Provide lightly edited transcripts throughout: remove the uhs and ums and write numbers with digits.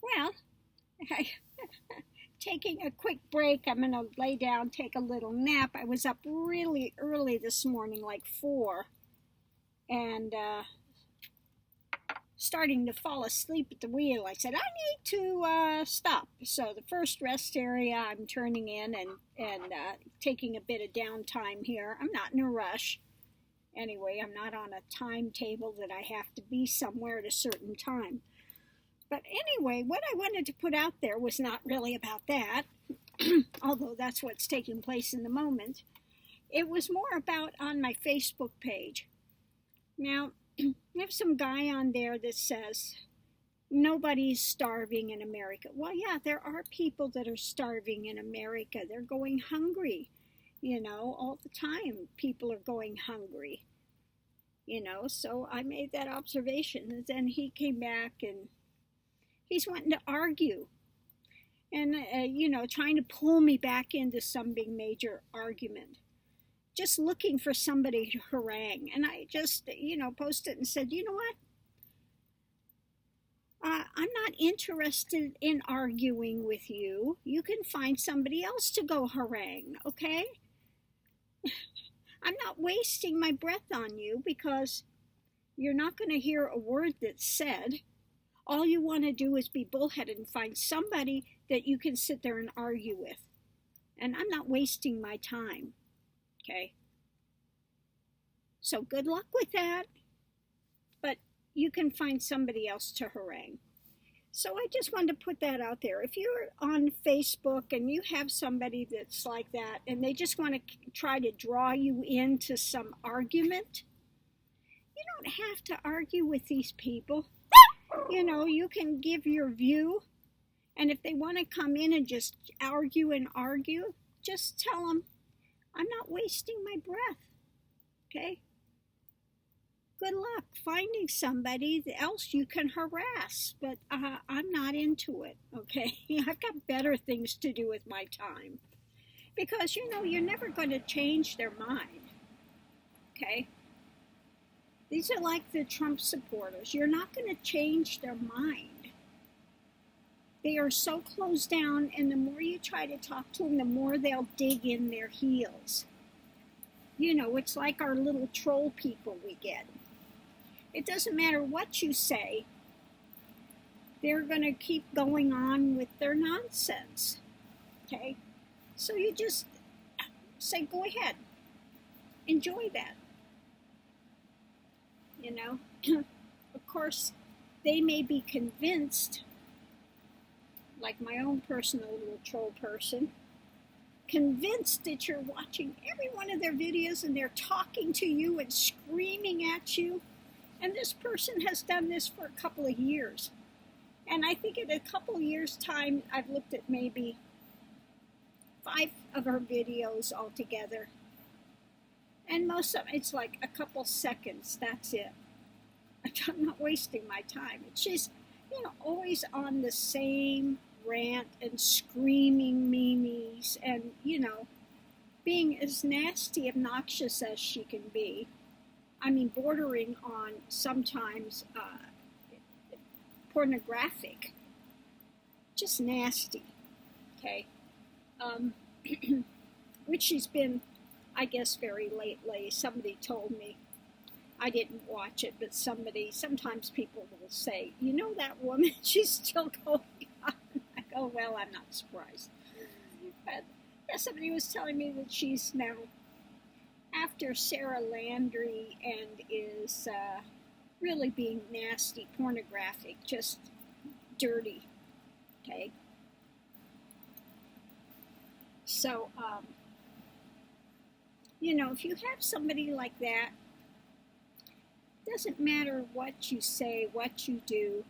Well, I, taking a quick break. I'm going to lay down, take a little nap. I was up really early this morning, like 4, and starting to fall asleep at the wheel. I said, I need to stop. So the first rest area I'm turning in and taking a bit of downtime here. I'm not in a rush. Anyway, I'm not on a timetable that I have to be somewhere at a certain time. But anyway, what I wanted to put out there was not really about that, although that's what's taking place in the moment. It was more about on my Facebook page. Now, I have some guy on there that says, nobody's starving in America. Well, yeah, there are people that are starving in America. They're going hungry. All the time people are going hungry. So I made that observation. And then he came back and he's wanting to argue and, trying to pull me back into some big major argument. Just looking for somebody to harangue. And I just, posted and said, you know what? I'm not interested in arguing with you. You can find somebody else to go harangue, okay? I'm not wasting my breath on you because you're not going to hear a word that's said. All you want to do is be bullheaded and find somebody that you can sit there and argue with. And I'm not wasting my time. Okay? So good luck with that. But you can find somebody else to harangue. So I just wanted to put that out there. If you're on Facebook and you have somebody that's like that and they just want to try to draw you into some argument, you don't have to argue with these people. You can give your view. And if they want to come in and just argue, just tell them, I'm not wasting my breath. Okay? Good luck finding somebody else you can harass, but I'm not into it, okay? I've got better things to do with my time. Because, you're never going to change their mind, okay? These are like the Trump supporters. You're not going to change their mind. They are so closed down, and the more you try to talk to them, the more they'll dig in their heels. It's like our little troll people we get. It doesn't matter what you say. They're going to keep going on with their nonsense. Okay? So you just say, go ahead. Enjoy that. Of course, they may be convinced, like my own personal little troll person, convinced that you're watching every one of their videos and they're talking to you and screaming at you. And this person has done this for a couple of years. And I think in a couple of years' time, I've looked at maybe 5 of her videos altogether. And most of them, it's like a couple seconds. That's it. I'm not wasting my time. It's just, always on the same rant and screaming memes and, being as nasty, obnoxious as she can be. I mean, bordering on sometimes pornographic, just nasty, okay? Which she's been, I guess, very lately. Somebody told me, I didn't watch it, but sometimes people will say, that woman, she's still going on. I go, well, I'm not surprised. But somebody was telling me that she's now after Sarah Landry and is really being nasty, pornographic, just dirty, okay? So, if you have somebody like that, it doesn't matter what you say, what you do.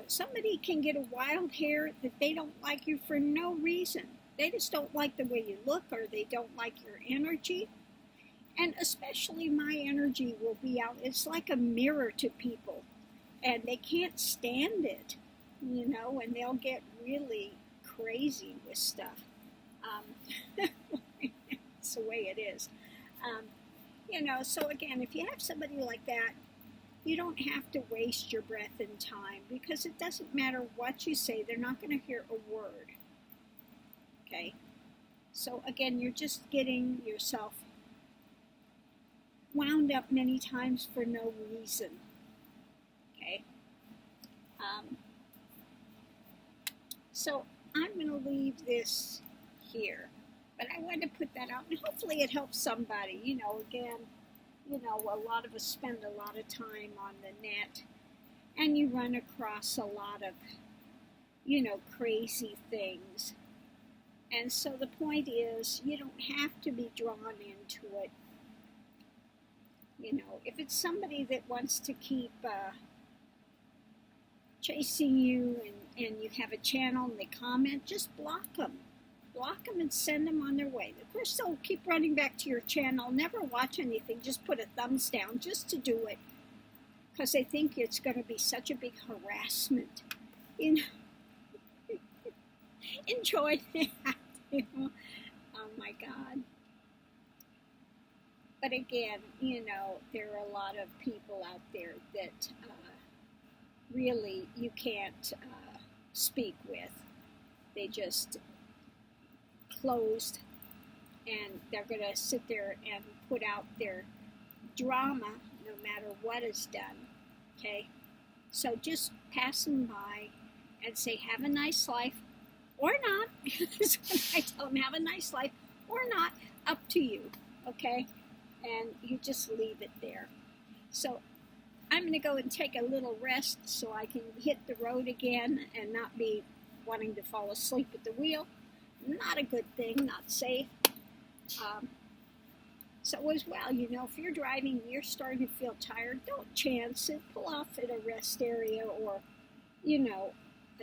Somebody can get a wild hair that they don't like you for no reason. They just don't like the way you look or they don't like your energy. And especially my energy will be out. It's like a mirror to people. And they can't stand it, and they'll get really crazy with stuff. It's the way it is. So again, if you have somebody like that, You don't have to waste your breath and time, because it doesn't matter what you say, they're not going to hear a word. Okay? So again, you're just getting yourself wound up many times for no reason. Okay? So I'm going to leave this here. But I wanted to put that out, and hopefully it helps somebody. You know, again, you know, a lot of us spend a lot of time on the net, and you run across a lot of, you know, crazy things. And so the point is, you don't have to be drawn into it. You know, if it's somebody that wants to keep chasing you, and you have a channel and they comment, just block them. Block them and send them on their way. Of course, they'll keep running back to your channel, never watch anything, just put a thumbs down just to do it, because they think it's going to be such a big harassment. You know, enjoy that. You know? Oh my God. But again, you know, there are a lot of people out there that really you can't speak with. They just closed, and they're going to sit there and put out their drama no matter what is done. Okay? So just pass them by and say, have a nice life, or not. I tell them, have a nice life, or not, up to you. Okay? And you just leave it there. So I'm going to go and take a little rest so I can hit the road again and not be wanting to fall asleep at the wheel. Not a good thing, not safe. So as well, you know, if you're driving, you're starting to feel tired, don't chance it. Pull off at a rest area, or, you know,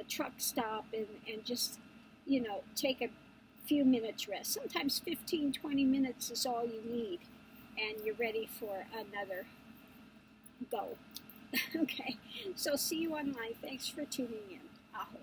a truck stop, and just, you know, take a few minutes rest. Sometimes 15, 20 minutes is all you need, and you're ready for another go. Okay, so see you online. Thanks for tuning in. Aho.